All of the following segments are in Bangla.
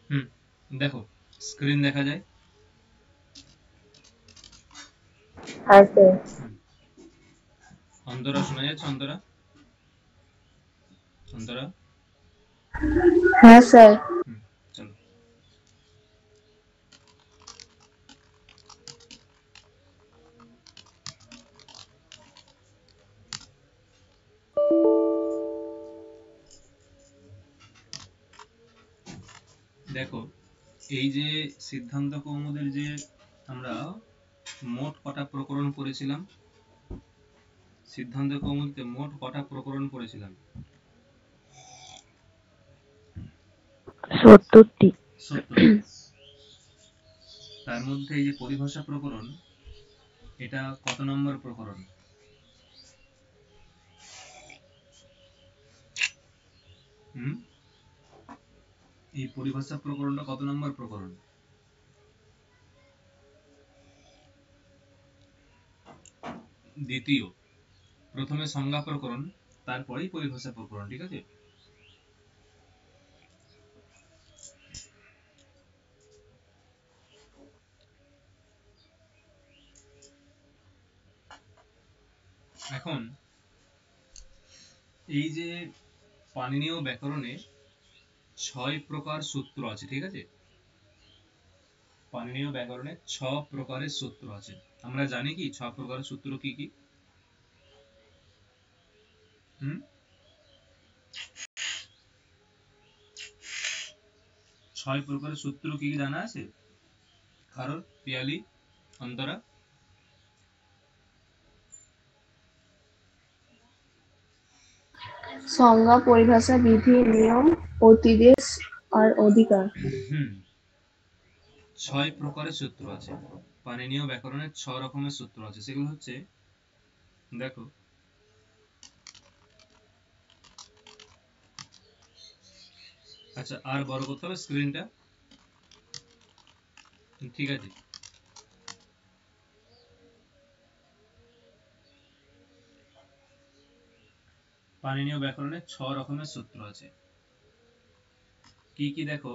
হুম, দেখো স্ক্রিন দেখা যায়। হ্যাঁ স্যার। হুম, অন্তরা শোনা যাচ্ছে? অন্তরা, অন্তরা। হ্যাঁ স্যার। হুম, চলো। দেখো, এই যে সিদ্ধান্ত কৌমুদের যে আমরা মোট কটা প্রকরণ পড়েছিলাম, সিদ্ধান্ত কৌমুদিতে মোট কটা প্রকরণ পড়েছিলাম? ৭০টি। 70টি। তার মধ্যে এই যে পরিভাষা প্রকরণ, এটা কত নম্বর প্রকরণ? হুম, এই পরিভাষা প্রকরণটা কত নম্বর প্রকরণ? দ্বিতীয়। প্রথমে সংজ্ঞা প্রকরণ, তারপরেই পরিভাষা প্রকরণ, ঠিক আছে? এখন এই যে পাণিনীয় ব্যাকরণে 6 প্রকার সূত্র আছে, ঠিক আছে? পাণিনীয় ব্যাকরণে 6 প্রকারের সূত্র আছে। আমরা জানি কি 6 প্রকারের সূত্র কি কি? হুম, 6 প্রকারের সূত্র কি কি জানা আছে কারোর? পিয়ালি, অন্তরা? সংজ্ঞা, পরিভাষা, বিধি, নিয়ম, অতিদেশ আর অধিকার। হুম, 6 প্রকারের সূত্র আছে। পাণিনীয় ব্যাকরণের 6 রকমের সূত্র আছে। সেগুলো হচ্ছে, দেখো, আচ্ছা আর বড় করতে হবে স্ক্রিনটা, ঠিক আছে? পাণিনীয় ব্যাকরণের 6 রকমের সূত্র আছে। কি কি দেখো?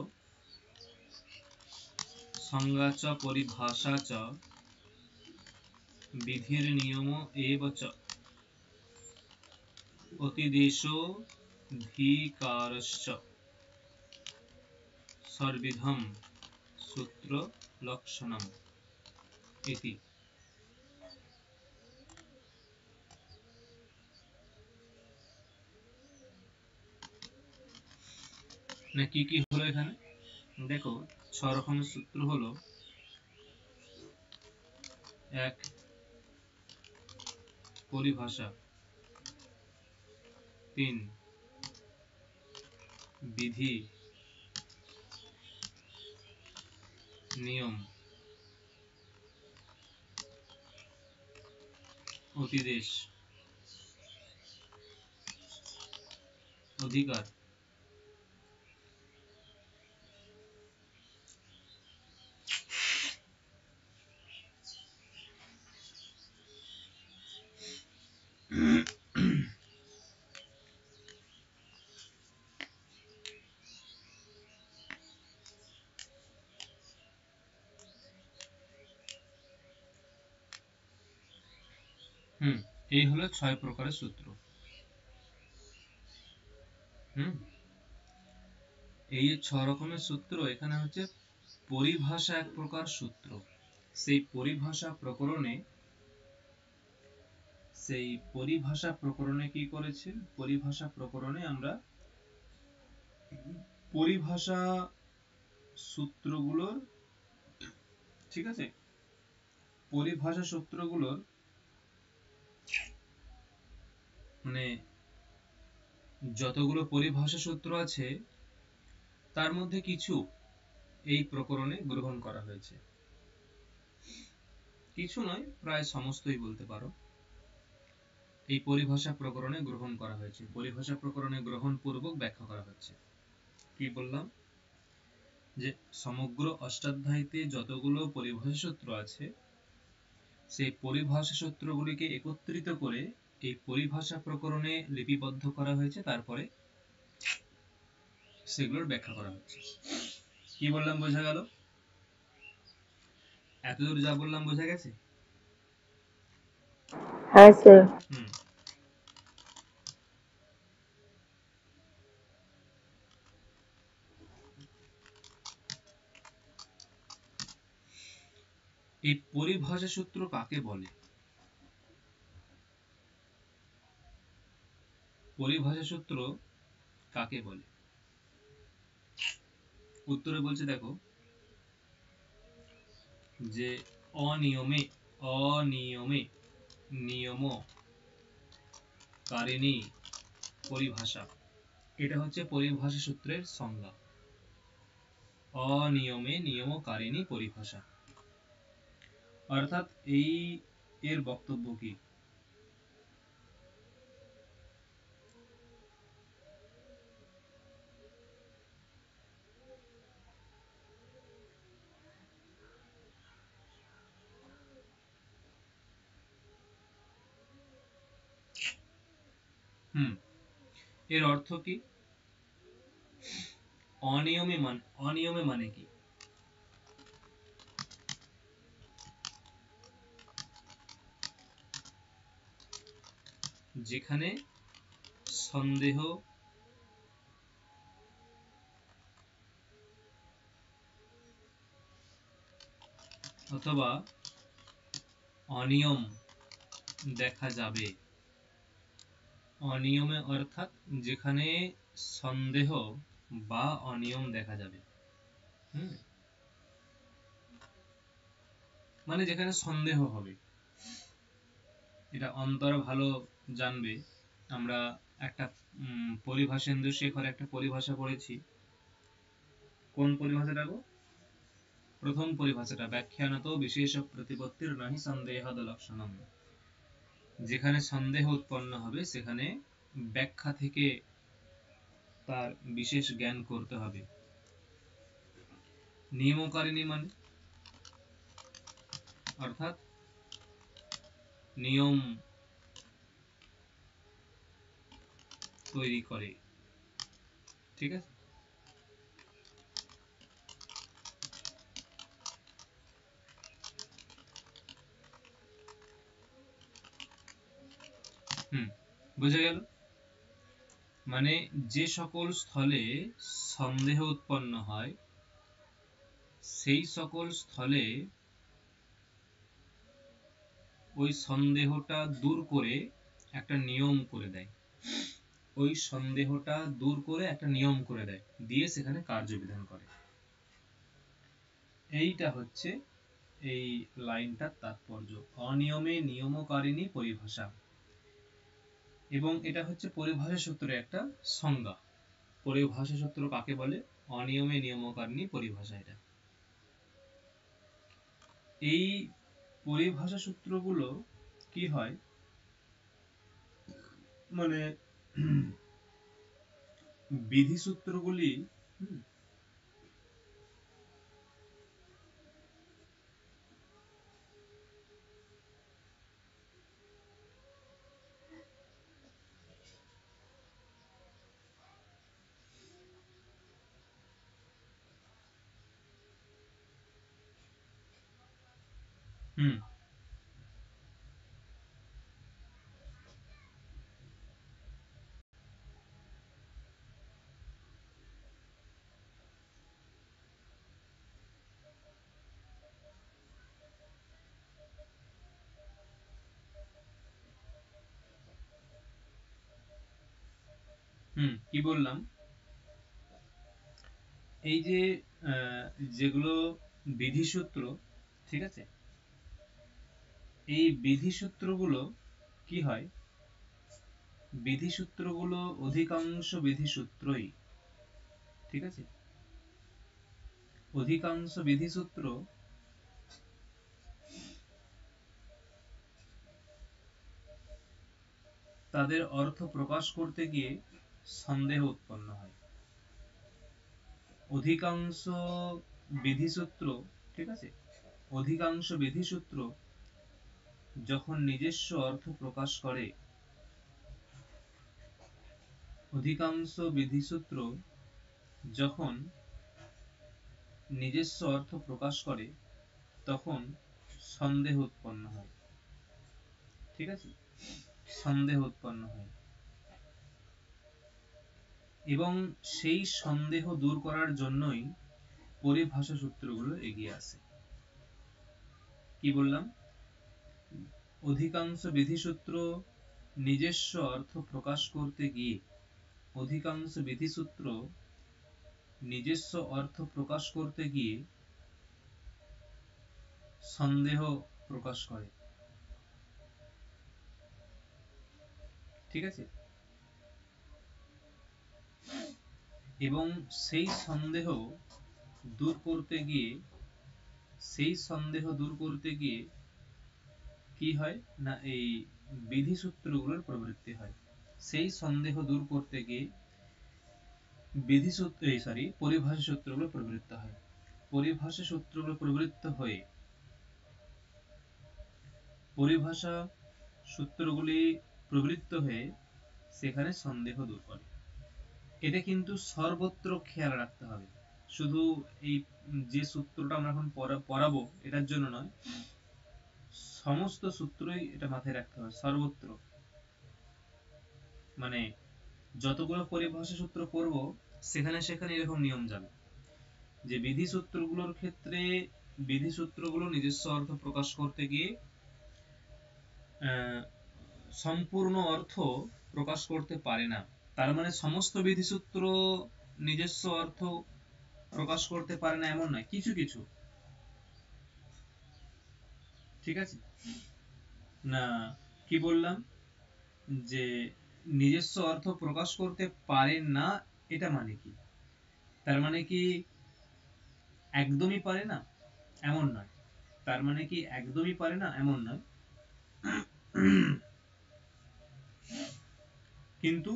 সংজ্ঞা চ পরিভাষা চ বিধির নিয়ম এব চ অতিদেশোধিকারশ্চ সর্বিধম সূত্র লক্ষণম ইতি। না কি কি হলো এখানে? দেখো, 6 রকমের সূত্র হলো: 1 পরিভাষা, 3 বিধি, নিয়ম, অতিদেশ, অধিকার। হুম, এই হলো 6 প্রকারের সূত্র। হুম, এই যে 6 রকমের সূত্র, এখানে হচ্ছে পরিভাষা এক প্রকার সূত্র। সেই পরিভাষা প্রকরণে, সেই পরিভাষা প্রকরণে কি করেছে? পরিভাষা প্রকরণে আমরা পরিভাষা সূত্রগুলোর, ঠিক আছে, পরিভাষা সূত্রগুলোর মানে যতগুলো পরিভাষা সূত্র আছে তার মধ্যে কিছু এই প্রকরণে গ্রহণ করা হয়েছে। কিছু নয়, প্রায় সমস্তই বলতে পারো এই পরিভাষা প্রকরণে গ্রহণ করা হয়েছে। পরিভাষা প্রকরণে গ্রহণ পূর্বক ব্যাখ্যা করা হচ্ছে। কি বললাম? যে সমগ্র অষ্টাধ্যায়ীতে যতগুলো পরিভাষা সূত্র আছে, সেই পরিভাষা সূত্রগুলিকে একত্রিত করে এই পরিভাষা প্রকরণে লিপিবদ্ধ করা হয়েছে, তারপরে সেগুলোর ব্যাখ্যা করা হচ্ছে। কি বললাম বোঝা গেল? এতদূর যা বললাম বোঝা গেছে? হ্যাঁ স্যার। হুম। এই পরিভাষা সূত্র কাকে বলে? পরিভাষা সূত্র কাকে বলে? উত্তরে বলছে দেখো, যে অনিয়মে অনিয়মে নিয়ম কারিণী পরিভাষা, এটা হচ্ছে পরিভাষা সূত্রের সংজ্ঞা। অনিয়মে নিয়মকারিণী পরিভাষা, অর্থাৎ এই এর বক্তব্য কি? হুম, এর অর্থ কি? অনিয়মে মানে কি? যেখানে সন্দেহ অথবা অনিয়ম দেখা যাবে। অনিয়মে অর্থাৎ যেখানে সন্দেহ বা অনিয়ম দেখা যাবে। হুম, মানে যেখানে সন্দেহ হবে। এটা অন্তর ভালো জানবে। আমরা একটা পরিভাষেন্দু শেখর একটা পরিভাষা পড়েছি। কোন পরিভাষাটা গো? প্রথম পরিভাষাটা, ব্যাখ্যানত বিশেষ প্রতিপত্তির নাহি সন্দেহাদ লক্ষণম। যেখানে সন্দেহ উৎপন্ন হবে সেখানে ব্যাখ্যা থেকে তার বিশেষ জ্ঞান করতে হবে। নিয়মকারিণী মানে অর্থাৎ নিয়ম তৈরি করে। ঠিক আছে? হুম, বুঝে গেল? মানে যে সকল স্থলে সন্দেহ উৎপন্ন হয় সেই সকল স্থলে ওই সন্দেহটা দূর করে একটা নিয়ম করে দেয়। ওই সন্দেহটা দূর করে একটা নিয়ম করে দেয়, দিয়ে সেখানে কার্যবিধান করে। এইটা হচ্ছে এই লাইনটার তাৎপর্য। অনিয়মে নিয়মকারিণী পরিভাষা, এবং এটা হচ্ছে পরিভাষা সূত্রের একটা সংজ্ঞা। পরিভাষা সূত্র কাকে বলে? অনিয়মে নিয়মকারিণী পরিভাষা। এটা এই পরিভাষা সূত্রগুলো কি হয়, মানে বিধি সূত্রগুলি হুম কি বললাম, এই যে যেগুলো বিধিসূত্র, ঠিক আছে, এই বিধিসূত্রগুলো কি হয়, বিধিসূত্রগুলো অধিকাংশ বিধিসূত্রই, ঠিক আছে, অধিকাংশ বিধিসূত্র তাদের অর্থ প্রকাশ করতে গিয়ে সন্দেহ উৎপন্ন হয়। অধিকাংশ বিধিসূত্র, ঠিক আছে, অধিকাংশ বিধিসূত্র যখন নিজস্ব অর্থ প্রকাশ করে, অধিকাংশ বিধিসূত্র যখন নিজস্ব অর্থ প্রকাশ করে তখন সন্দেহ উৎপন্ন হয়। ঠিক আছে, সন্দেহ উৎপন্ন হয় এবং সেই সন্দেহ দূর করার জন্যই পরিভাষা সূত্রগুলো এগিয়ে আসে। কি বললাম? অধিকাংশ বিধিসূত্র নিজস্ব অর্থ প্রকাশ করতে গিয়ে অধিকাংশ বিধিসূত্র নিজস্ব অর্থ প্রকাশ করতে গিয়ে সন্দেহ প্রকাশ করে। ঠিক আছে, এবং সেই সন্দেহ দূর করতে গিয়ে কি হয় না, এই বিধিসূত্রগুলোর প্রবৃত্তি হয়। সেই সন্দেহ দূর করতে গিয়ে পরিভাষা সূত্রগুলো প্রবৃত্ত হয়। পরিভাষা সূত্রগুলো প্রবৃত্ত হয়ে পরিভাষা সূত্রগুলি প্রবৃত্ত হয়ে সেখানে সন্দেহ দূর করে। এটা কিন্তু সর্বত্র খেয়াল রাখতে হবে, শুধু এই যে সূত্রটা আমরা এখন পড়াবো এটার জন্য নয়, সমস্ত সূত্রই এটা মাথায় রাখতে হবে সর্বত্র। মানে যতগুলো পরিভাষা সূত্র পড়ব সেখানে সেখানে এরকম নিয়ম যাবে যে বিধিসূত্রগুলোর ক্ষেত্রে বিধিসূত্রগুলো নিজস্ব অর্থ প্রকাশ করতে গিয়ে সম্পূর্ণ অর্থ প্রকাশ করতে পারে না। তার মানে সমস্ত বিধিসূত্র নিজস্ব অর্থ প্রকাশ করতে পারে না এমন নয়, কিছু কিছু। ঠিক আছে না? কি বললাম যে নিজস্ব অর্থ প্রকাশ করতে পারে না, এটা মানে কি? তার মানে কি একদমই পারে না এমন নয়। তার মানে কি একদমই পারে না এমন নয়, কিন্তু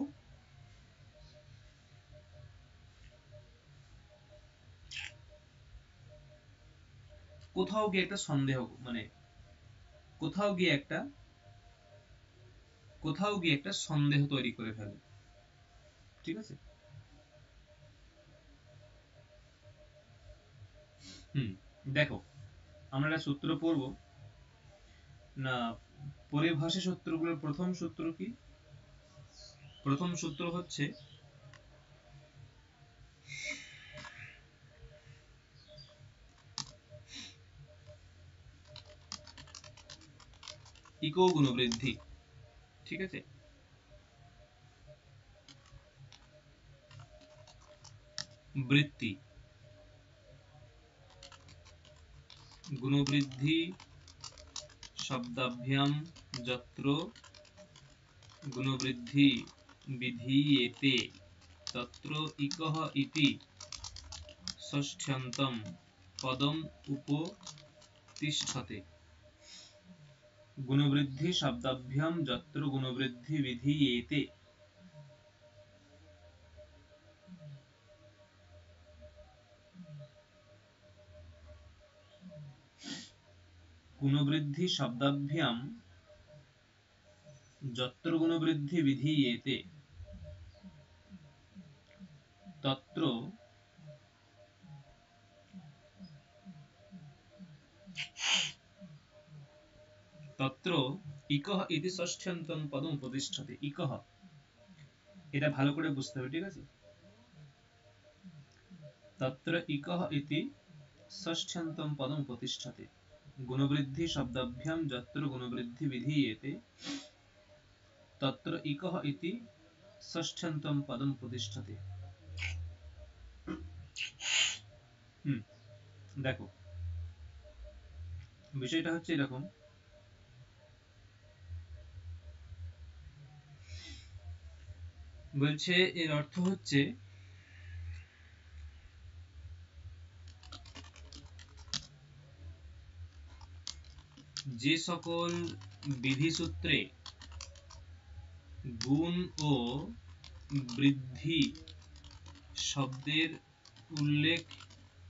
কোথাও গিয়ে একটা সন্দেহ, মানে কোথাও গিয়ে একটা সন্দেহ তৈরি করে ফেলে। ঠিক আছে, দেখো আমরা একটা সূত্র পড়ব না। পরিভাষা সূত্রগুলোর প্রথম সূত্র কি? প্রথম সূত্র হচ্ছে ইকো গুণবৃদ্ধি। ঠিক আছে, বৃত্তি গুণবৃদ্ধি শব্দাভ্যাম যত্র গুণবৃদ্ধি বিধীয়েতে তত্র ইকঃ ইতি ষষ্ঠ্যন্তম পদম উপতিষ্ঠতে। গুণবৃদ্ধি শব্দাভ্যাম যত্র গুণবৃদ্ধি বিধীয়েতে। গুণবৃদ্ধি শব্দাভ্যাম যত্র গুণবৃদ্ধি বিধীয়েতে তত্র ইকঃ ইতি ষষ্ঠ্যন্তম পদম উপতিষ্ঠতে। ইকঃ, এটা ভালো করে বুঝতে হবে। ঠিক আছে, তত্র ইকঃ ইতি ষষ্ঠ্যন্তম পদম উপতিষ্ঠতে। গুণবৃদ্ধি শব্দাভ্যাম যত্র গুণবৃদ্ধি বিধীয়েতে তত্র ইকঃ ইতি ষষ্ঠ্যন্তম পদম উপতিষ্ঠতে। দেখো বিষয়টা হচ্ছে এরকম, বলছে এর অর্থ হচ্ছে যে সকল বিধিসূত্রে গুণ ও বৃদ্ধি শব্দের উল্লেখ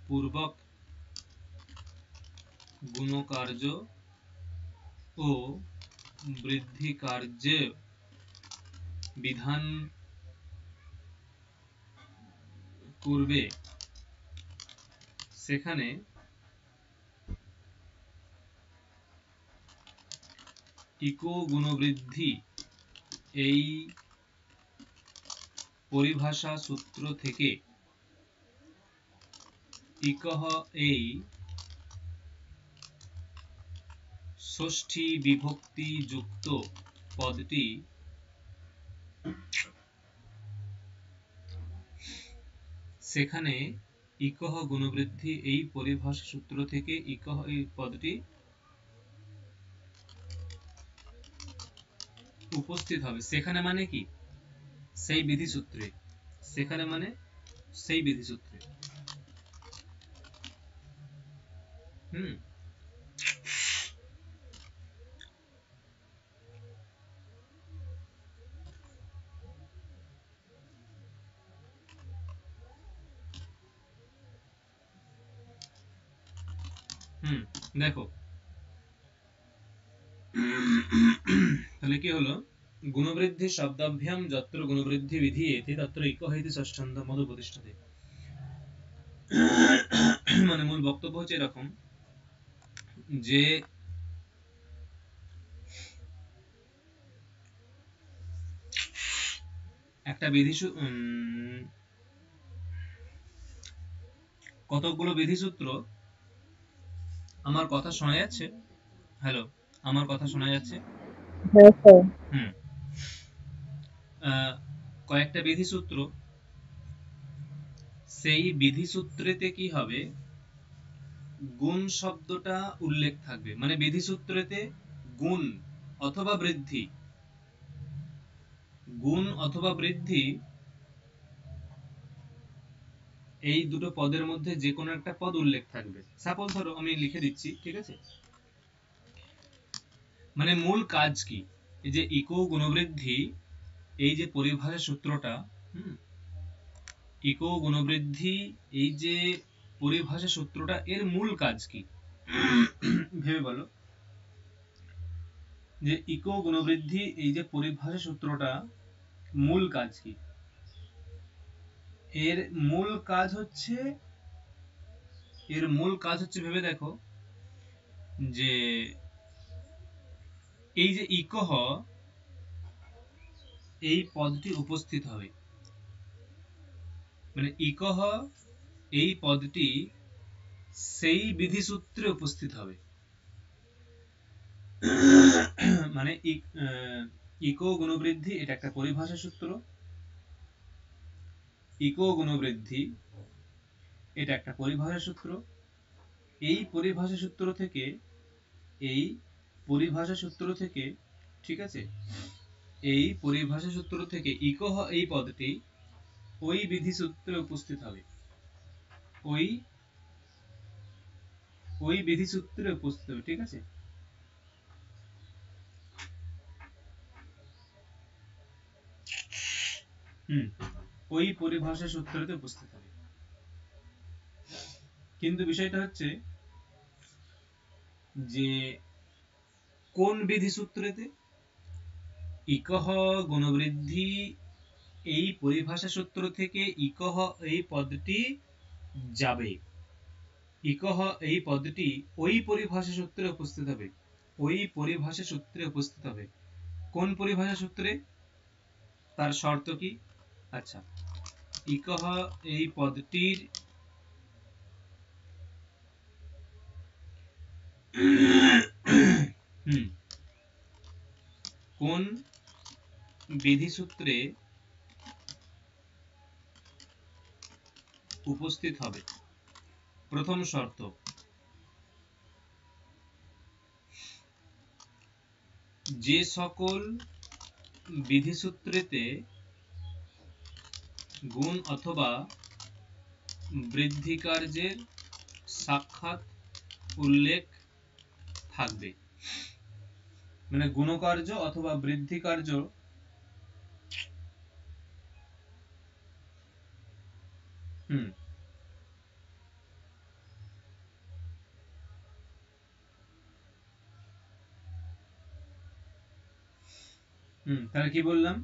পূর্বক গুণকার্য ও বৃদ্ধি কার্যে বিধান করবে সেখানে ইকো গুণবৃদ্ধি এই পরিভাষা সূত্র থেকে ইকহ এই ষষ্ঠী বিভক্তি যুক্ত পদটি সেখানে ইকহ গুণবৃদ্ধি এই পরিভাষা সূত্র থেকে ইকহ এই পদটি উপস্থিত হবে। সেখানে মানে কি? সেই বিধিসূত্রে। সেখানে মানে সেই বিধিসূত্রে। দেখো তাহলে কি হলো, গুণবৃদ্ধি শব্দাভ্যাম যত্র গুণবৃদ্ধি বিধীয়েতে তত্র ইকহ ইতি ষষ্ঠান্তম মদুপতিষ্ঠতে। মানে মূল বক্তব্য হচ্ছে এরকম যে একটা কতগুলো বিধিসূত্র, আমার কথা শোনা যাচ্ছে? হ্যালো, আমার কথা শোনা যাচ্ছে? কয়েকটা বিধিসূত্র, সেই বিধিসূত্রেতে কি হবে, গুণ শব্দটা উল্লেখ থাকবে। মানে বিধিসূত্রেতে গুণ অথবা বৃদ্ধি, গুণ অথবা বৃদ্ধি এই দুটো পদের মধ্যে যে কোনো একটা পদ উল্লেখ থাকবে। সাপোজ ধরো আমি লিখে দিচ্ছি, ঠিক আছে? মানে মূল কাজ কি, এই যে ইকো গুণবৃদ্ধি এই যে পরিভাষা সূত্রটা, ইকো গুণবৃদ্ধি এই যে পরিভাষা সূত্রটা, এর মূল কাজ কি ভেবে বলো। যে ইকো গুণবৃদ্ধি এই যে পরিভাষা সূত্রটা মূল কাজ কি? এর মূল কাজ হচ্ছে ভেবে দেখো যে এই যে ইকহ এই পদটি উপস্থিত হবে। মানে ইকহ এই পদটি সেই বিধিসূত্রে উপস্থিত হবে। মানে ইকো গুণবৃদ্ধি এটা একটা পরিভাষা সূত্র, ইকো গুণবৃদ্ধি এটা একটা পরিভাষা সূত্র। এই পরিভাষা সূত্র থেকে ঠিক আছে, এই পরিভাষা সূত্র থেকে ইকহ এই পদটি ওই বিধিসূত্রে উপস্থিত হবে। ওই বিধিসূত্রে উপস্থিত হবে, ঠিক আছে? ওই পরিভাষা সূত্রতে উপস্থিত হবে। কিন্তু বিষয়টা হচ্ছে যে কোন বিধিসূত্রেতে? ইকহ গুণবৃদ্ধি এই পরিভাষা সূত্র থেকে ইকহ এই পদটি যাবে। ইকহ এই পদটি ওই পরিভাষা সূত্রে উপস্থিত হবে। ওই পরিভাষা সূত্রে উপস্থিত হবে। কোন পরিভাষা সূত্রে? তার শর্ত কি? আচ্ছা, ইকহ এই পদটির কোন বিধিসূত্রে উপস্থিত হবে? প্রথম শর্ত, যে সকল বিধিসূত্রেতে গুণ অথবা বৃদ্ধি কার্যের সাক্ষাৎ উল্লেখ থাকবে। মানে গুণকার্য অথবা বৃদ্ধি কার্য তাহলে কি বললাম?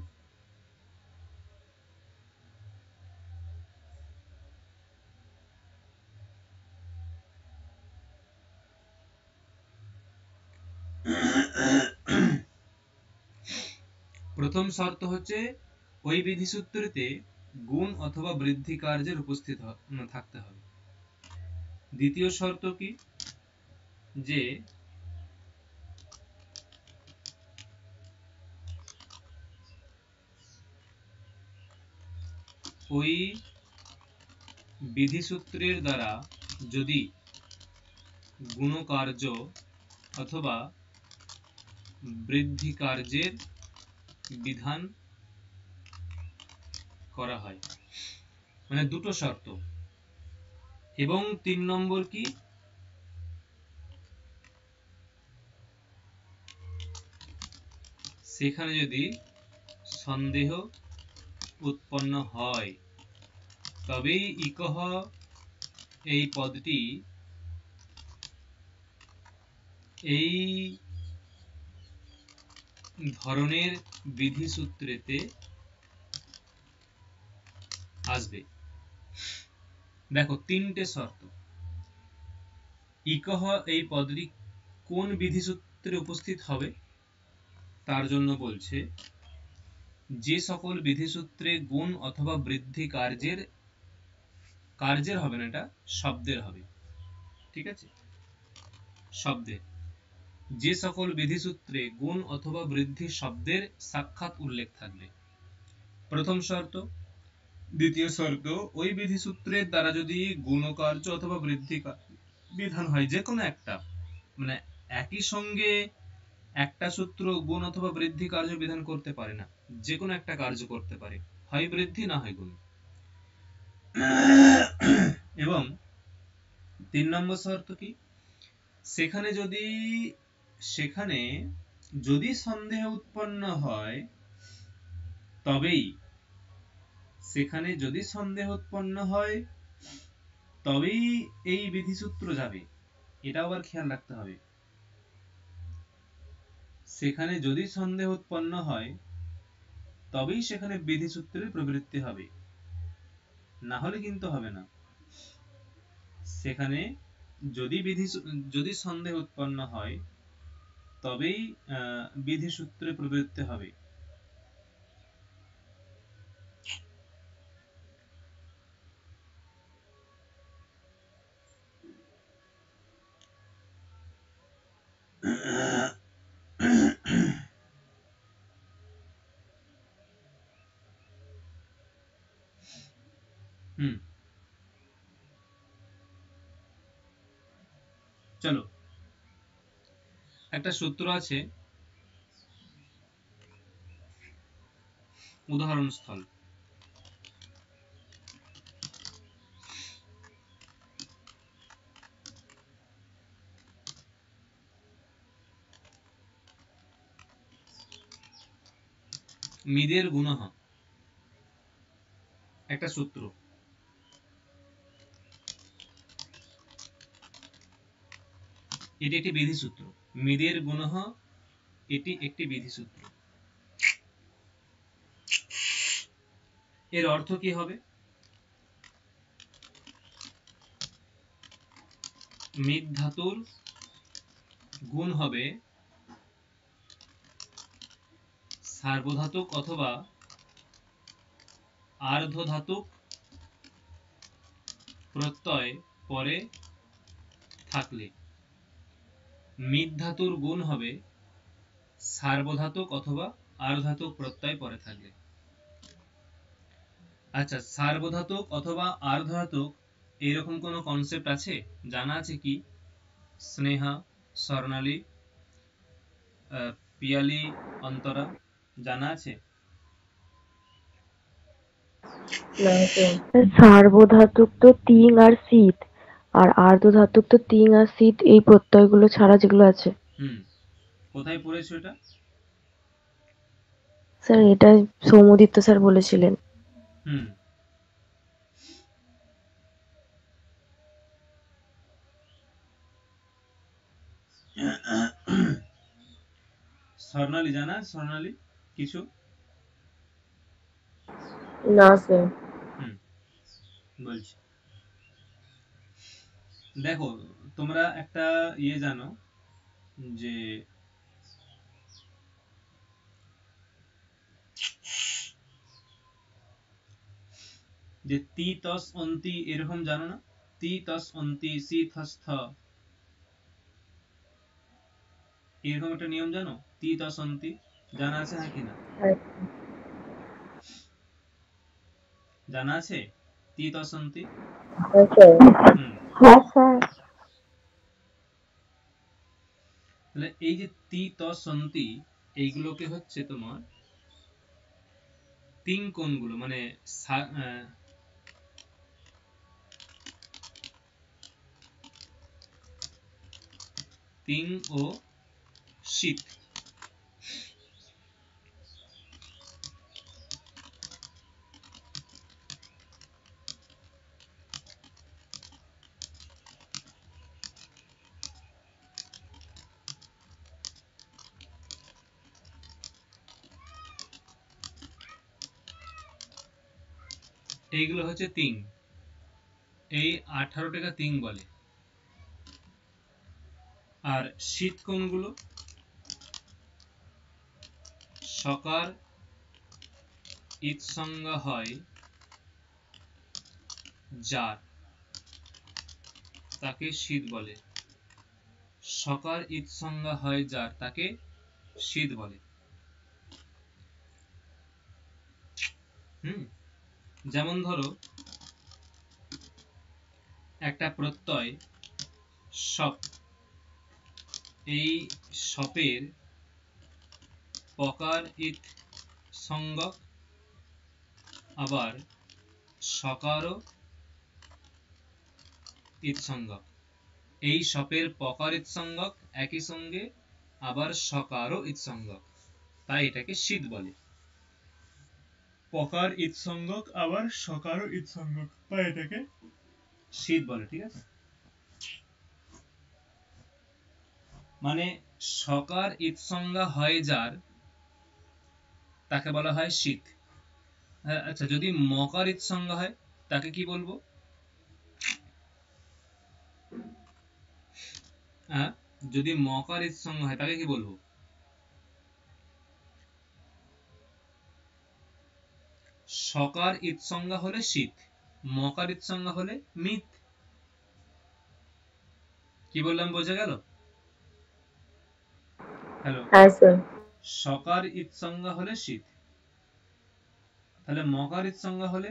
প্রথম শর্ত হচ্ছে ওই বিধিসূত্রতে গুণ অথবা বৃদ্ধি কার্যের উপস্থিত থাকতে হবে। দ্বিতীয় শর্ত কি, যে ওই বিধিসূত্রের দ্বারা যদি গুণকার্য অথবা বৃদ্ধি কার্যের বিধান করা হয়, মানে দুটো শর্ত। এবং 3 নম্বর কি, সেখানে যদি সন্দেহ উৎপন্ন হয় তবেই ইকহ এই পদটি এই ধরনের বিধিসূত্রেতে আসবে। দেখো 3টে শর্ত। ইকহ এই পদটি কোন বিধিসূত্রে উপস্থিত হবে, তার জন্য বলছে যে সকল বিধিসূত্রে গুণ অথবা বৃদ্ধি কার্যের হবে না, এটা শব্দের হবে, ঠিক আছে, শব্দের। যে সকল বিধিসূত্রে গুণ অথবা বৃদ্ধি শব্দের সাক্ষাৎ উল্লেখ থাকবে, প্রথম শর্ত। দ্বিতীয় শর্ত, ওই বিধিসূত্রের দ্বারা যদি গুণকার্য অথবা বৃদ্ধি বিধান হয়, যে কোনো একটা, মানে একই সঙ্গে একটা সূত্র গুণ অথবা বৃদ্ধি কার্য বিধান করতে পারে না, যে কোনো একটা কার্য করতে পারে, হয় বৃদ্ধি না হয় গুণ। এবং 3 নম্বর শর্ত কি, সেখানে যদি সন্দেহ উৎপন্ন হয় তবেই এই বিধিসূত্র যাবে। এটা আবার খেয়াল রাখতে হবে, সেখানে যদি সন্দেহ উৎপন্ন হয় তবেই সেখানে বিধিসূত্রের প্রবৃত্তি হবে, না হলে কিন্তু হবে না। সেখানে যদি সন্দেহ উৎপন্ন হয় তবেই বিধিসূত্রে প্রবৃত্তি হবে। চলো, একটা সূত্র আছে, উদাহরণস্থল। মিদের গুণঃ, একটা সূত্র। এটি একটি বিধিসূত্র। মিদের গুণঃ এটি একটি বিধিসূত্র। এর অর্থ কি হবে, মিদ ধাতুর গুণ হবে সার্বধাতুক অথবা আর্ধধাতুক প্রত্যয় পরে থাকলে। মিদ ধাতুর গুণ হবে সার্বধাতুক অথবা আর্ধধাতুক প্রত্যয় পরে থাকলে। আচ্ছা, সার্বধাতুক অথবা আর্ধধাতুক এরকম কোন কনসেপ্ট আছে, জানা আছে কি? স্নেহা, স্বর্ণালী, পিয়ালি, অন্তরা, জানা আছে? সার্বধাতুক তো তিং আর শীত, আর আর্ধধাতুক তো তিং আর শীত, এই প্রত্যয়গুলো ছাড়া যেগুলো আছে। কোথায় পড়েছো এটা? স্যার এটা সৌমদীপ্ত স্যার বলেছিলেন। স্বর্ণালী জানা? স্বর্ণালী কিছু? না স্যার। বলছি, দেখো তোমরা একটা জানো যে যে তি তস অন্তি এরকম জানো না? তি তস অন্তি সি থস থ, এরকম একটা নিয়ম জানো? তি তস অন্তি জানা আছে নাকি না? জানা আছে তি তস অন্তি? হুম, হ্যাঁ স্যার। তাহলে এই যে তি তস অন্তি এইগুলোকে হচ্ছে তোমার তিন কোণগুলো মানে তিং ও শীত, এইগুলো হচ্ছে তিং, এই 18টাকে তিং বলে। আর শীত কোণগুলো সকার ইৎসংজ্ঞা হয় যার, তাকে শীত বলে। সকার ইৎসংজ্ঞা হয় যার, তাকে শীত বলে। যেমন ধরো একটা প্রত্যয় সপ, এই সপের পকার ইৎ সংজ্ঞক আবার সকারও ইৎ সংজ্ঞক। এই সপের পকার ইৎ সংজ্ঞক একই সঙ্গে আবার সকারও ইৎ সংজ্ঞক, তাই এটাকে শীত বলে। পকার ইৎ সংজ্ঞক আবার সকারও ইৎ সংজ্ঞক, তাই এটাকে শীত বলে। ঠিক আছে, মানে সকার ইৎ সংজ্ঞা হয় যার, তাকে বলা হয় শীত। আচ্ছা, যদি মকার ইৎ সংজ্ঞা হয় তাকে কি বলবো? যদি মকার ইৎ সংজ্ঞা হয় তাকে কি বলবো? সকার ইৎ সংজ্ঞা হলে শীত, মকার ইৎ সংজ্ঞা হলে মিত। কি বললাম বোঝা গেল? হ্যালো, হ্যাঁ স্যার। সকার ইৎ সংজ্ঞা হলে শীত, তাহলে মকার ইৎ সংজ্ঞা হলে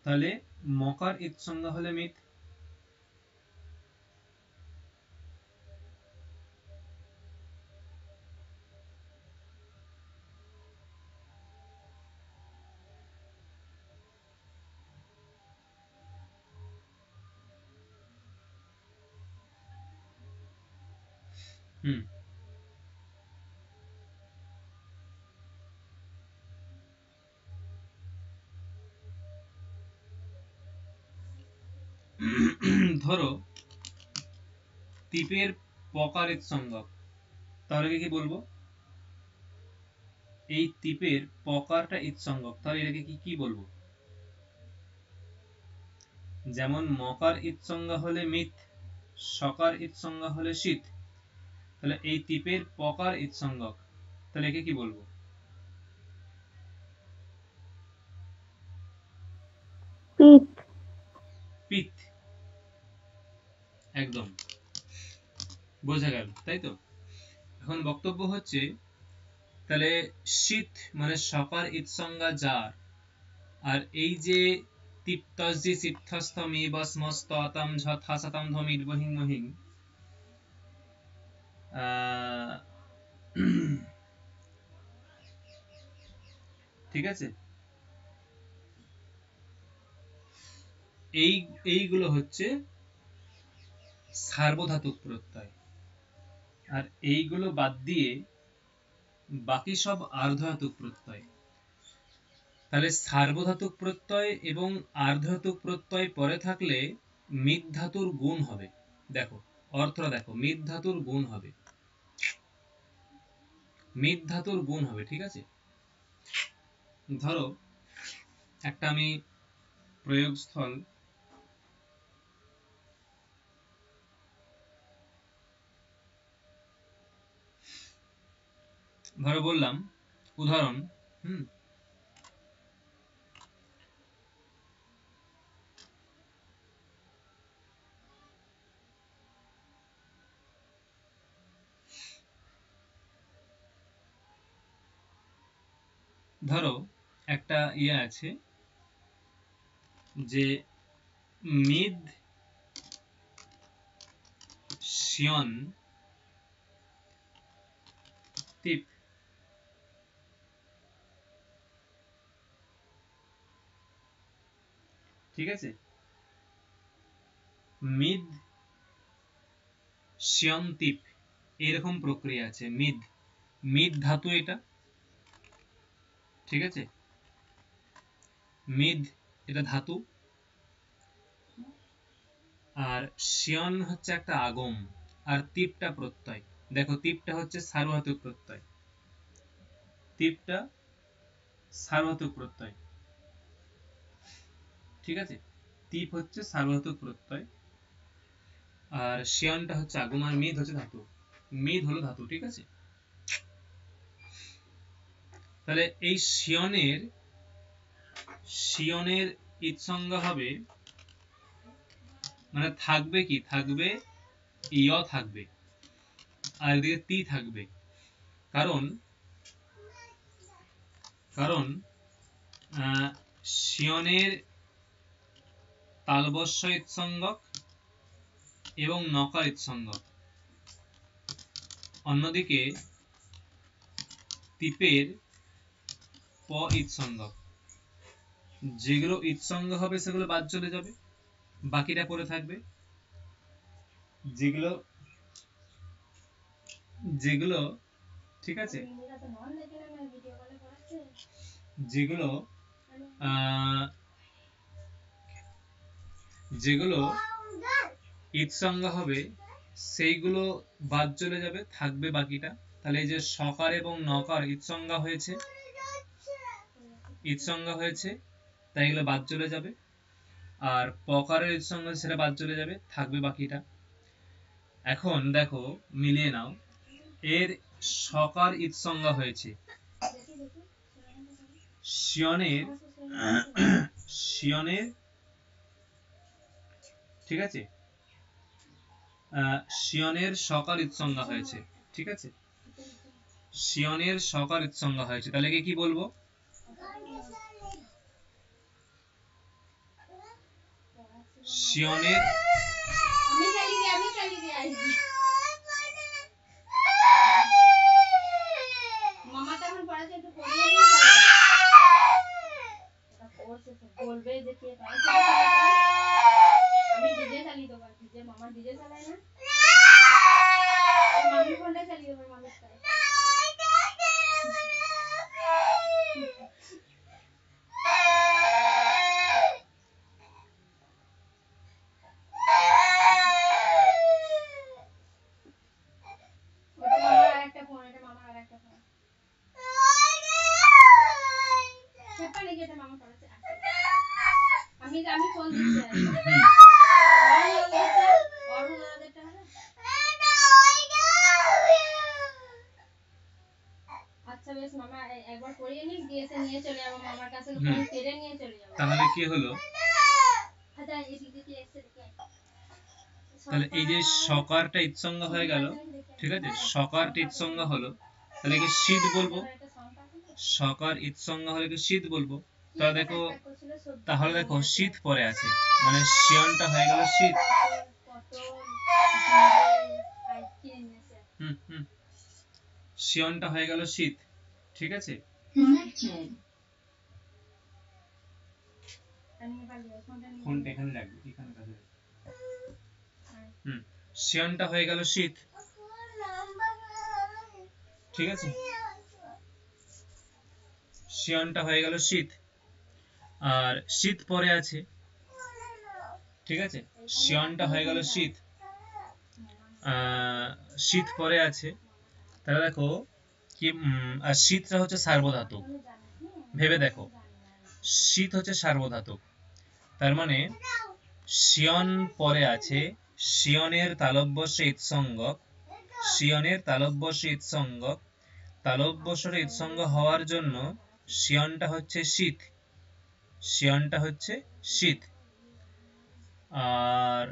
তাহলে মকার ইৎ সংজ্ঞা হলে মিত। ধরো টিপের পকার ইৎ সংজ্ঞক, তাহলে কি বলবো? এই টিপের পকারটা ইৎ সংজ্ঞক, তাহলে এটাকে কি বলবো? যেমন মকার ইৎ সংজ্ঞা হলে মিত, সকার ইৎ সংজ্ঞা হলে শীত, তাহলে এই টিপের পকার ইৎ সংজ্ঞক, তাহলে একে কি বলবো? পিত। পিত, একদম বোঝা গেল, তাই তো? এখন বক্তব্য হচ্ছে, তাহলে শীত মানে সকার ইৎ সংজ্ঞা যার, আর এই যে তিপ্তজি সিদ্ধস্থমি বসমস্ততম ঝথাসতম ধমির বহিং মহিং, ঠিক আছে, এইগুলো হচ্ছে সার্বধাতুক প্রত্যয়, আর এইগুলো বাদ দিয়ে বাকি সব আর্ধধাতুক প্রত্যয়। তাহলে সার্বধাতুক প্রত্যয় এবং আর্ধধাতুক প্রত্যয় পরে থাকলে মিথ ধাতুর গুণ হবে। দেখো অর্থটা দেখো, মিথ ধাতুর গুণ হবে। মিথ ধাতুর গুণ হবে, ঠিক আছে। ধরো একটা আমি প্রয়োগস্থল ধরো বললাম উদাহরণ, ধরো একটা ইয়ে আছে যে মিদ শিয়ন টিপ, ঠিক আছে। মিদ শিয়ন টিপ এরকম প্রক্রিয়া আছে। মিদ, মিদ ধাতু এটা, ঠিক আছে। মিদ এটা ধাতু, আর শিয়ন হচ্ছে একটা আগম, আর টিপটা প্রত্যয়। দেখো টিপটা হচ্ছে সার্বধাতুক প্রত্যয়, টিপটা সার্বধাতুক প্রত্যয়, ঠিক আছে। টিপ হচ্ছে সার্বধাতুক প্রত্যয়, আর শিয়নটা হচ্ছে আগম, আর মিদ হচ্ছে ধাতু। মিদ হলো ধাতু, ঠিক আছে। তাহলে এই শিয়নের শিয়নের ইৎসংজ্ঞা হবে, মানে থাকবে কি, থাকবে ইয় থাকবে, আর এদিকে তি থাকবে। কারণ কারণ শিয়নের তালবস্য ইৎসঙ্গক এবং নকার ইৎসঙ্গক, অন্যদিকে টিপের প ইৎসঙ্গক। যেগুলো ইৎসঙ্গ হবে সেগুলো বাদ চলে যাবে, বাকিটা পড়ে থাকবে। যেগুলো যেগুলো ঠিক আছে, যেগুলো যেগুলো ইৎসঙ্গ হবে সেইগুলো বাদ চলে যাবে, থাকবে বাকিটা। তাহলে এই যে সকার এবং নকার ইৎসঙ্গা হয়েছে, ইৎসঙ্গা হয়েছে, তাই এগুলো বাদ চলে যাবে। আর পকারের ইৎসঙ্গা সেটা বাদ চলে যাবে, থাকবে বাকিটা। এখন দেখো মিলিয়ে নাও, এর সকার ইৎসঙ্গা হয়েছে শিয়নের, শিয়নের, ঠিক আছে। শিয়নের সকার ইৎসঙ্গা হয়েছে, ঠিক আছে। শিয়নের সকার ইৎসঙ্গা হয়েছে, তাহলে কি বলবো? শিয়নের বলবে যে কে আমি ডিজে চালিয়ে দেবো, ডিজে মামা ডিজে চালায় না, মামি ফোনটা চালিয়ে দেবো, মামি আমি ফোন দিচ্ছি। আচ্ছা বেশ, মামা একবার পড়িয়ে নিক, দিয়ে এসে নিয়ে চলে যাবো মামার কাছে, ফোন কেড়ে নিয়ে চলে যাবো। তাহলে কি হলো? তাহলে এই যে সকারটা ইৎসঙ্গ হয়ে গেল, ঠিক আছে, সকারটা ইৎসঙ্গ হলো, তাহলে কি শীত বলবো? সকার ইৎসঙ্গ হলে কি শীত বলবো? তাহলে দেখো, তাহলে দেখো শীত পরে আছে, মানে শিয়নটা হয়ে গেল শীত। শিয়নটা হয়ে গেল শীত, ঠিক আছে। ফোনটা এখানে রাখবি, এখানে কাছে রাখবি। শিয়নটা হয়ে গেল শীত, ঠিক আছে। শিয়নটা হয়ে গেল শীত, আর শীত পরে আছে, ঠিক আছে। শিয়নটা হয়ে গেল শীত, শীত পরে আছে। তাহলে দেখো কি আর শীতটা হচ্ছে সার্বধাতুক। ভেবে দেখো, শীত হচ্ছে সার্বধাতুক, তার মানে শিয়ন পরে আছে, শিয়নের তালব্যস্যে ইৎসঙ্গক, শিয়নের তালব্যস্যে ইৎসঙ্গক, তালব্যস্যে ইৎসঙ্গ হওয়ার জন্য শিয়নটা হচ্ছে শীত, শিয়নটা হচ্ছে শীত, আর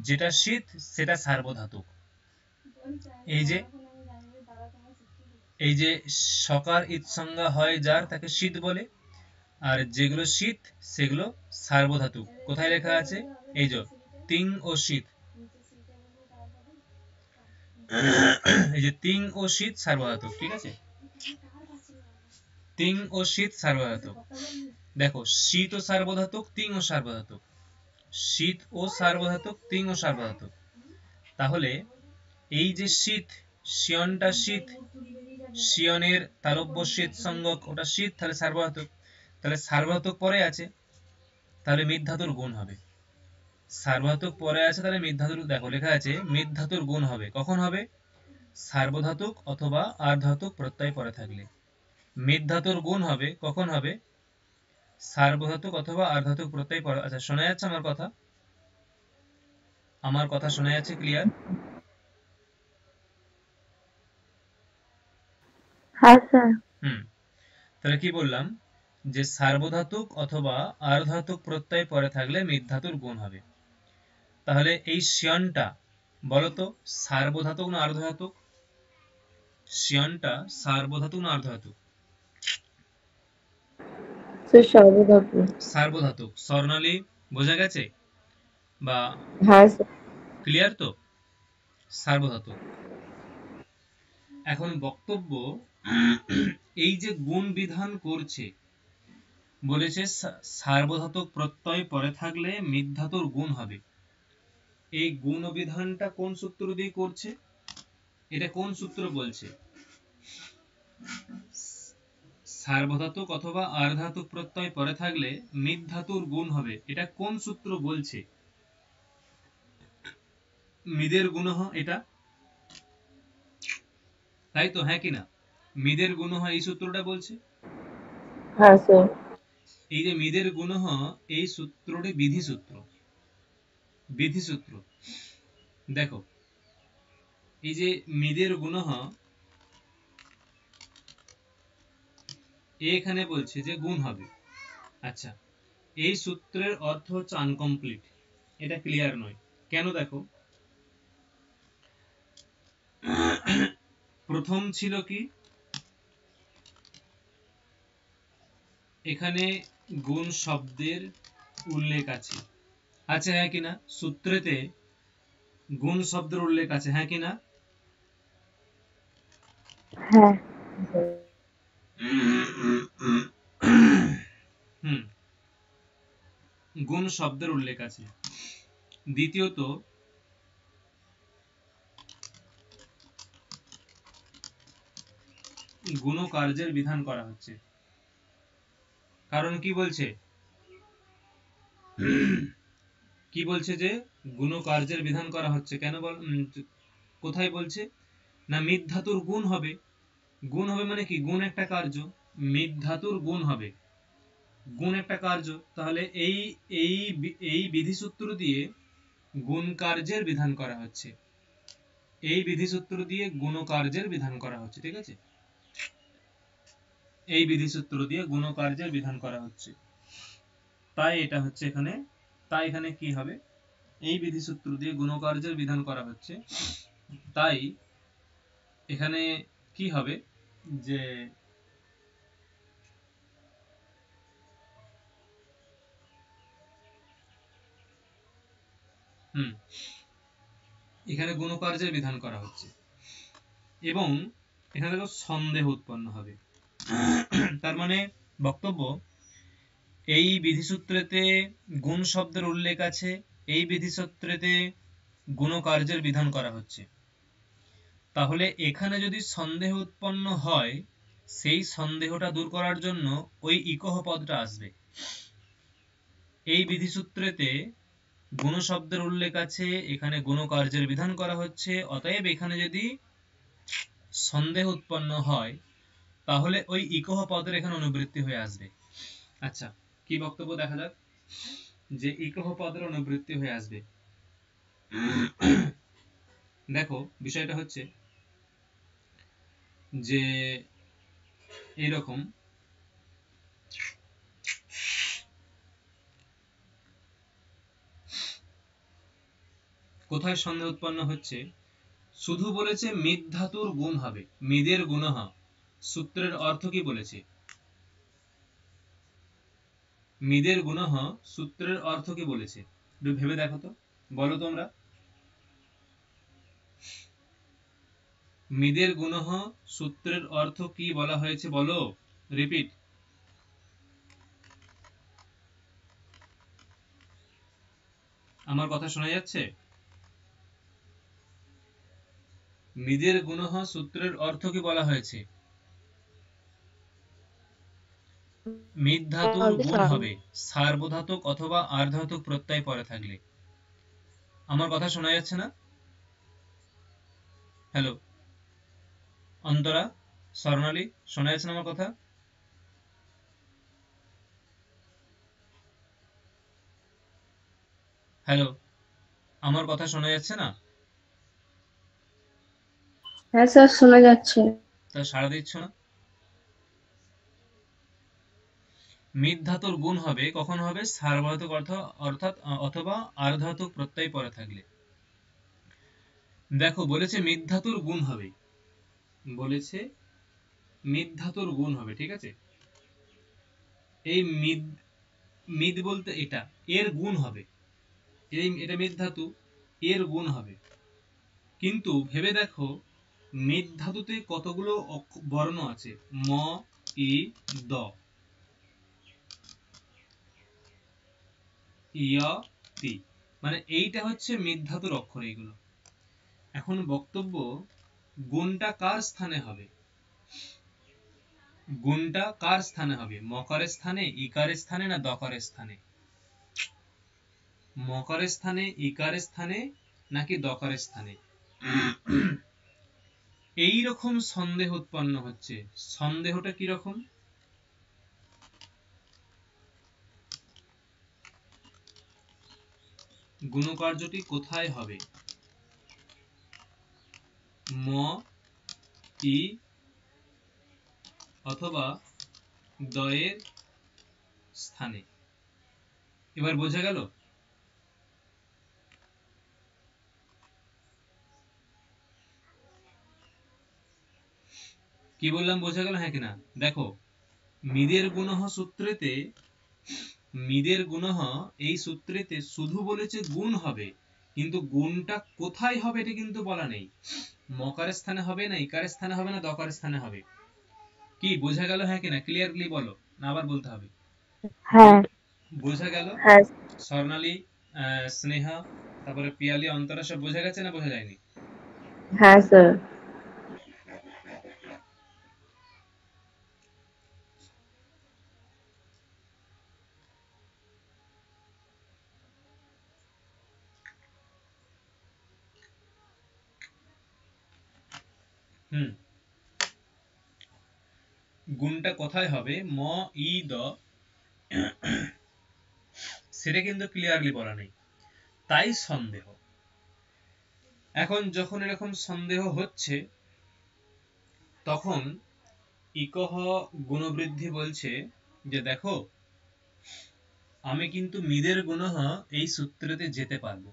যেটা শীত সেটা সার্বধাতুক। এই যে সকার ইৎসঙ্গা হয় যার, তাকে শীত বলে, আর যেগুলো শীত সেগুলো সার্বধাতুক। কোথায় লেখা আছে? এই যে তিং ও শীত, এই যে তিং ও শীত সার্বধাতুক, ঠিক আছে? তিং ও শীত সার্বধাতুক। দেখো, শীত ও সার্বধাতুক, তিং ও সার্বধাতুক, শীত ও সার্বধাতুক, তিং ও সার্বধাতুক। তাহলে এই যে শীত, শিয়নটা শীত, শিয়নের তালব্য শীত সঙ্গক, ওটা শীত, তাহলে সার্বধাতুক, তাহলে সার্বধাতুক পরে আছে, তাহলে মৃৎ ধাতুর গুণ হবে। সার্বধাতুক পরে আছে, তাহলে মৃৎ ধাতুর, দেখো লেখা আছে মৃৎ ধাতুর গুণ হবে। কখন হবে? সার্বধাতুক অথবা আর্ধাতুক প্রত্যয় পরে থাকলে। মৃৎ ধাতুর গুণ হবে কখন হবে? সার্বধাতুক অথবা আর্ধাতুক প্রত্যয় পরে। আচ্ছা, শোনা যাচ্ছে আমার কথা? আমার কথা শোনা যাচ্ছে ক্লিয়ার? হ্যাঁ স্যার। তাহলে কি বললাম, যে সার্বধাতুক অথবা আর্ধাতুক প্রত্যয় পরে থাকলে মৃৎ ধাতুর গুণ হবে। তাহলে এই শিয়নটা বলতো সার্বধাতুক না আর্ধধাতুক? শিয়নটা সার্বধাতুক না আর্ধধাতুক? স্যার সার্বধাতুক। সার্বধাতুক। স্বর্ণালী, বোঝা গেছে বা হ্যাঁ স্যার। ক্লিয়ার তো? সার্বধাতুক। এখন বক্তব্য, এই যে গুণ বিধান করছে, বলেছে সার্বধাতুক প্রত্যয় পরে থাকলে মৃৎ ধাতুর গুণ হবে। এই গুণ বিধানটা কোন সূত্র দিয়ে করছে? এটা কোন সূত্র বলছে? সার্বধাতুক অথবা আর্ধাতুক প্রত্যয় পরে থাকলে মৃৎ ধাতুর গুণ হবে, এটা কোন সূত্র বলছে? মৃদের গুণহ এটা, তাই তো? হ্যাঁ কি না? মৃদের গুণহ এই সূত্রটা বলছে। হ্যাঁ স্যার। এই যে মৃদের গুণহ, এই সূত্রটি বিধি সূত্র, বিধি সূত্র। দেখো, এই যে মৃদের গুণহ, এখানে বলছে যে গুণ হবে। আচ্ছা, এই সূত্রের অর্থ হচ্ছে আনকমপ্লিট, এটা ক্লিয়ার নয়। কেন? দেখো, প্রথম ছিল কি, এখানে গুণ শব্দের উল্লেখ আছে, আছে হ্যাঁ কিনা? সূত্রেতে গুণ শব্দের উল্লেখ আছে, হ্যাঁ কিনা? হ্যাঁ। গুণ শব্দের উল্লেখ আছে। দ্বিতীয়ত, গুণ কার্যের বিধান করা হচ্ছে। কারণ কি বলছে? কি বলছে? যে গুণ কার্যের বিধান করা হচ্ছে। কেন বল? কোথায় বলছে? না, মৃৎ ধাতুর গুণ হবে। গুণ হবে মানে কি? গুণ একটা কার্য, মৃৎ ধাতুর গুণ হবে, গুণ একটা কার্য। তাহলে এই এই এই বিধিসূত্র দিয়ে গুণ কার্যের বিধান করা হচ্ছে, এই বিধিসূত্র দিয়ে গুণ কার্যের বিধান করা হচ্ছে, ঠিক আছে? এই বিধিসূত্র দিয়ে গুণ কার্যের বিধান করা হচ্ছে, তাই এটা হচ্ছে এখানে। তাই এখানে কি হবে? এই বিধিসূত্র দিয়ে গুণ কার্যের বিধান করা হচ্ছে, তাই এখানে কি হবে? যে এখানে গুণ কার্যের বিধান করা হচ্ছে এবং এখানে দেখো সন্দেহ উৎপন্ন হবে। তার মানে বক্তব্য, এই বিধিসূত্রেতে গুণ শব্দের উল্লেখ আছে, এই বিধিসূত্রেতে গুণ কার্যের বিধান করা হচ্ছে। তাহলে এখানে যদি সন্দেহ উৎপন্ন হয়, সেই সন্দেহটা দূর করার জন্য ওই ইকহ পদটা আসবে। এই বিধিসূত্রেতে গুণ শব্দের উল্লেখ আছে, এখানে গুণ কার্যের বিধান করা হচ্ছে, অতএব এখানে যদি সন্দেহ উৎপন্ন হয় তাহলে ওই ইকোহ পদের এখানে অনুবৃত্তি হয়ে আসবে। আচ্ছা, কি বক্তব্য দেখা যাক, যে ইকোহ পদের অনুবৃত্তি হয়ে আসবে। দেখো বিষয়টা হচ্ছে যে এইরকম, কোথায় সন্দেহ উৎপন্ন হচ্ছে, শুধু বলেছে মিদ ধাতুর গুণ হবে, মিদের গুণহ, সূত্রের অর্থ কি বলেছে, মিদের গুণহ সূত্রের অর্থ কি বলেছে, একটু ভেবে দেখো তো, বলো তোমরা। মিদের গুণহ সূত্রের অর্থ কি বলা হয়েছে বলো, রিপিট। আমার কথা শোনা যাচ্ছে? মিদের গুণহ সূত্রের অর্থ কি বলা হয়েছে, মিদ ধাতুর গুণ হবে সার্বধাতুক অথবা আর্ধাতুক প্রত্যয় পরে থাকলে। আমার কথা শোনা যাচ্ছে না? হ্যালো অন্তরা, স্বর্ণালী, শোনা যাচ্ছে না আমার কথা? হ্যালো, আমার কথা শোনা যাচ্ছে না? হ্যাঁ স্যার, শোনা যাচ্ছে। তা সাড়া দিচ্ছ না। মিদ ধাতুর গুণ হবে কখন হবে, সার্বধাতুক অর্থ অর্থাৎ অথবা আর্ধাতুক প্রত্যয় পরে থাকলে। দেখো বলেছে মিদ ধাতুর গুণ হবে, বলেছে মিদ ধাতুর গুণ হবে, ঠিক আছে। এই মিদ, মিদ বলতে এটা, এর গুণ হবে, এটা মিদ ধাতু, এর গুণ হবে। কিন্তু ভেবে দেখো মিদ ধাতুতে কতগুলো বর্ণ আছে, ম, ই, দ, ইয়া, তি, মানে এইটা হচ্ছে মিদ ধাতুর অক্ষর এইগুলো। এখন বক্তব্য, গুণটা কার স্থানে হবে, গুণটা কার স্থানে হবে, মকারের স্থানে, ইকারের স্থানে না দকারের স্থানে, মকারের স্থানে, ইকারের স্থানে নাকি দকারের স্থানে? এই রকম সন্দেহ উৎপন্ন হচ্ছে। সন্দেহটা কি রকম, গুণকার্যটি কোথায় হবে, ম, ই অথবা দয়ের স্থানে? এবার বোঝা গেল? কি বললাম বোঝা গেল, হ্যাঁ কিনা দেখো। মিদের গুণহ সূত্রেতে, মিদের গুণহ এই সূত্রেতে শুধু বলেছে গুণ হবে, কিন্তু গুণটা কোথায় হবে এটা কিন্তু বলা নেই। মকারের স্থানে হবে না ইকারের স্থানে হবে না দকারের স্থানে হবে। কি বোঝা গেল, হ্যাঁ কিনা, ক্লিয়ারলি বলো না আবার বলতে হবে? হ্যাঁ। বোঝা গেল? হ্যাঁ। স্বর্ণালী, স্নেহা, তারপরে পিয়ালি, অন্তরা, সব বোঝা গেছে না বোঝা যায়নি? হ্যাঁ স্যার। হুম, গুণটা কোথায় হবে, ম, ই, দ, সেটা কিন্তু ক্লিয়ারলি বলা নেই, তাই সন্দেহ। এখন যখন এরকম সন্দেহ হচ্ছে, তখন ইকহ গুণবৃদ্ধি বলছে যে দেখো আমি কিন্তু মিদের গুণহ এই সূত্রেতে যেতে পারবো,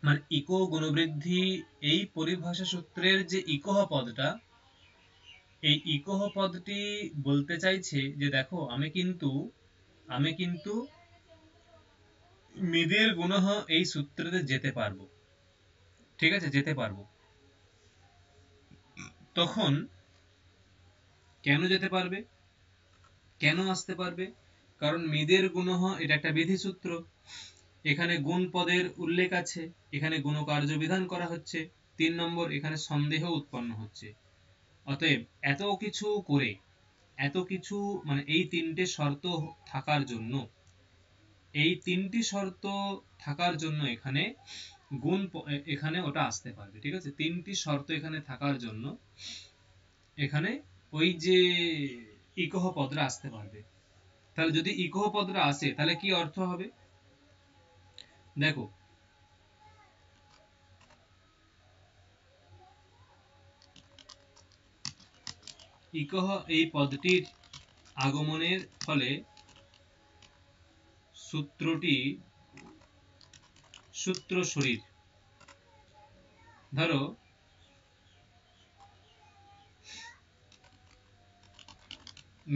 মানে ইকো গুণবৃদ্ধি এই পরিভাষা সূত্রের যে ইকহ পদটা, এই ইকহ পদটি বলতে চাইছে যে দেখো আমি কিন্তু মিদের গুণহ এই সূত্রেতে যেতে পারবো, ঠিক আছে, যেতে পারবো। তখন কেন যেতে পারবে, কেন আসতে পারবে, কারণ মিদের গুণহ এটা একটা বিধিসূত্র, এখানে গুণ পদের উল্লেখ আছে, এখানে গুণকার্য বিধান করা হচ্ছে। 3 নম্বর, এখানে সন্দেহ উৎপন্ন হচ্ছে। অতএব এত কিছু করে, এত কিছু মানে এই তিনটে শর্ত থাকার জন্য, এই তিনটি শর্ত থাকার জন্য এখানে এখানে ওটা আসতে পারবে, ঠিক আছে। তিনটি শর্ত এখানে থাকার জন্য এখানে ওই যে ইকহ পদরা আসতে পারবে। তাহলে যদি ইকহ পদরা আসে তাহলে কি অর্থ হবে? দেখো, ইকহ এই পদটির আগমনের ফলে সূত্রটি সূত্র শরীর, ধরো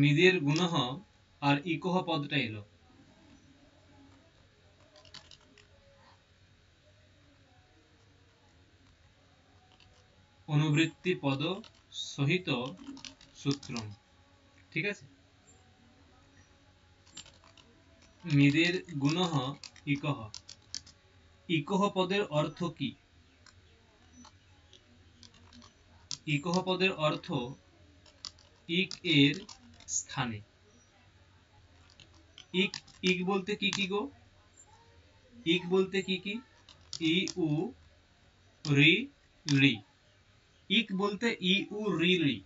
মিদের গুণহ আর ইকহ পদটা এলো, অনুবৃত্তি পদ সহিত সূত্রম, ঠিক আছে? মিদের গুণহ ইকহ, ইকহ পদের অর্থ কি? ইকহ পদের অর্থ ইক এর স্থানে। ইক ইক বলতে কি কি গো? ইক বলতে কি কি? ই উ রি লি। ইক বলতে ই উ রি লি,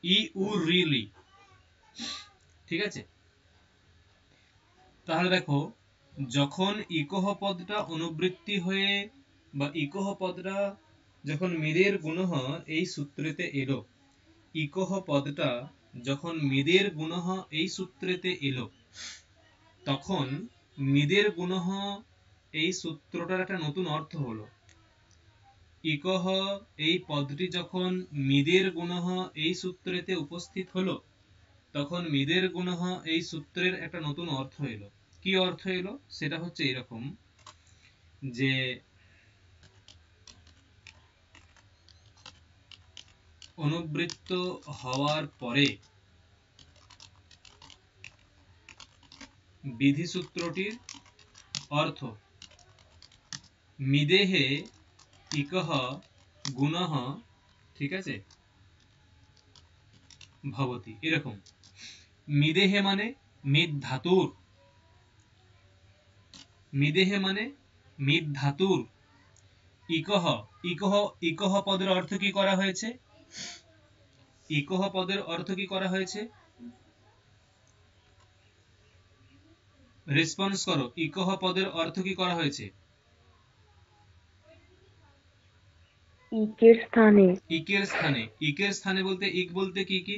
ই উ রি লি, ঠিক আছে? তাহলে দেখো, যখন ইকহ পদটা অনুবৃত্তি হয়ে বা ইকহ পদটা যখন মিদের গুণহ এই সূত্রেতে এলো, ইকহ পদটা যখন মিদের গুণহ এই সূত্রেতে এলো, তখন মিদের গুণহ এই সূত্রটার একটা নতুন অর্থ হলো। ইকহ এই পদটি যখন মিদের গুণহ এই সূত্রেতে উপস্থিত হলো, তখন মিদের গুণহ এই সূত্রের একটা নতুন অর্থ এলো। কি অর্থ এলো? সেটা হচ্ছে এরকম যে অনুবৃত্ত হওয়ার পরে বিধি সূত্রটির অর্থ মিদেহে ইকহ গুণহ, ঠিক আছে, ভবতি, এরকম। মিদেহে মানে মিদ ধাতুর, মিদেহে মানে মিদ ধাতুর ইকহ, ইকহ ইকহ পদের অর্থ কি করা হয়েছে? ইকহ পদের অর্থ কি করা হয়েছে? রেসপন্স করো, ইকহ পদের অর্থ কি করা হয়েছে? ইকের স্থানে। ইকের স্থানে। ইকের স্থানে বলতে ইক বলতে কি কি?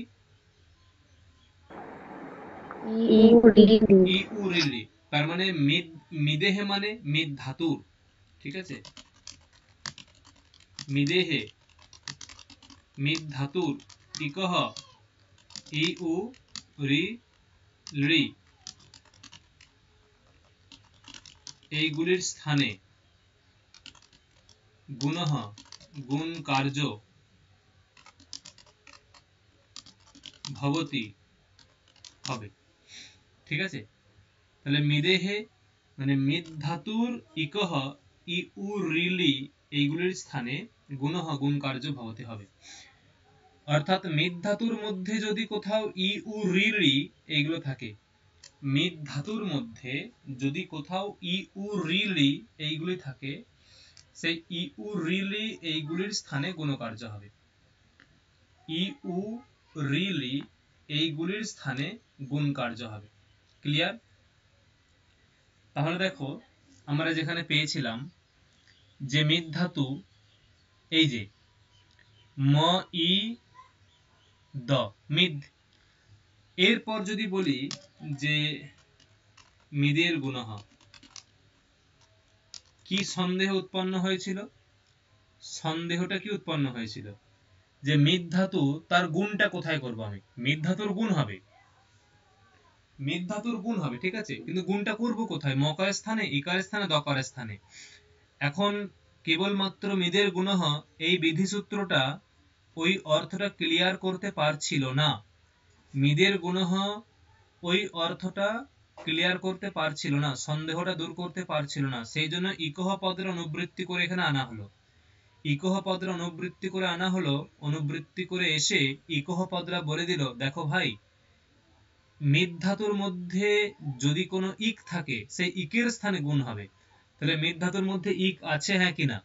ই উ রি লি। ই উ রি লি, তার মানে মিদ, মিদেহে মানে মিদ ধাতুর, ঠিক আছে? মিদেহে মিদ ধাতুর ইকহ ই উ রি লি, এইগুলির স্থানে গুণহ গুণ কার্য ভবতি হবে, ঠিক আছে? তাহলে মিদেহে মানে মিদ ধাতুর ইকহ ই উ রি লি, এইগুলির স্থানে গুণহ গুণ কার্য ভবতি হবে। অর্থাৎ মিদ ধাতুর মধ্যে যদি কোথাও ই উ রি লি এইগুলো থাকে, মিদ ধাতুর মধ্যে যদি কোথাও ই উ রি লি এইগুলি থাকে, সেই ই উ রি লি এইগুলির স্থানে গুণকার্য হবে। ই উ রি লি এইগুলির স্থানে গুণ কার্য হবে। ক্লিয়ার? তাহলে দেখো, আমরা যেখানে পেয়েছিলাম যে মিদ ধাতু, এই যে ম ই দ, মিদ, এরপর যদি বলি যে মিদের গুণহ, কি সন্দেহ উৎপন্ন হয়েছিল? সন্দেহটা কি উৎপন্ন হয়েছিল? যে মিদ ধাতু তার গুণটা কোথায় করব আমি? মিদ ধাতুর গুণ হবে, মিদ ধাতুর গুণ হবে, ঠিক আছে, কিন্তু গুণটা করব কোথায়? মকার স্থানে, ইকার স্থানে, দকার স্থানে। এখন কেবলমাত্র মিদের গুণহ এই বিধি সূত্রটা ওই অর্থটা ক্লিয়ার করতে পারছিল না। মিদের গুণহ ওই অর্থটা ক্লিয়ার করতে পারছিল না, সন্দেহটা দূর করতে পারছিল না, সেই জন্য ইকহ পদের অনুবৃত্তি করে এখানে আনা হলো। ইকহ পদরা অনুবৃত্তি করে আনা হলো, অনুবৃত্তি করে এসে ইকহ পদরা বলে দিল, দেখো ভাই, মিদ ধাতুর মধ্যে যদি কোনো ইক থাকে, সেই ইকের স্থানে গুণ হবে। তাহলে মিদ ধাতুর মধ্যে ইক আছে, হ্যাঁ কিনা?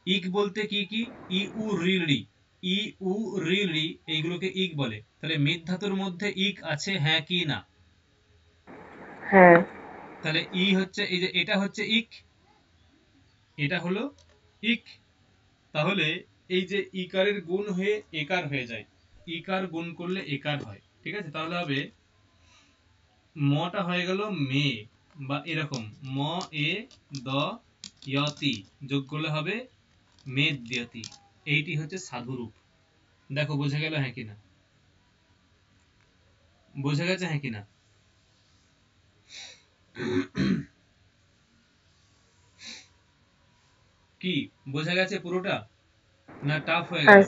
ইক বলতে কি কি? ই উ রি লি, ই উ রি লি, এগুলোকে ইক বলে। তাহলে মেদ ধাতুর মধ্যে ইক আছে, হ্যাঁ কি না? হ্যাঁ। তাহলে ই হচ্ছে, এই যে এটা হচ্ছে ইক, এটা হলো ইক। তাহলে এই যে ইকারের গুণ হয়ে একার হয়ে যায়, ইকার গুণ করলে একার হয়, ঠিক আছে? তাহলে হবে মটা হয়ে গেল মে, বা এরকম ম এ দ ইয়তি যোগ করলে হবে মেদ্যতি। এইটি হচ্ছে সাধুরূপ। দেখো বোঝা গেল হ্যাঁ কিনা? বোঝা গেছে হ্যাঁ কিনা? কি বোঝা গেছে পুরোটা, না টাফ হয়ে গেল? হ্যাঁ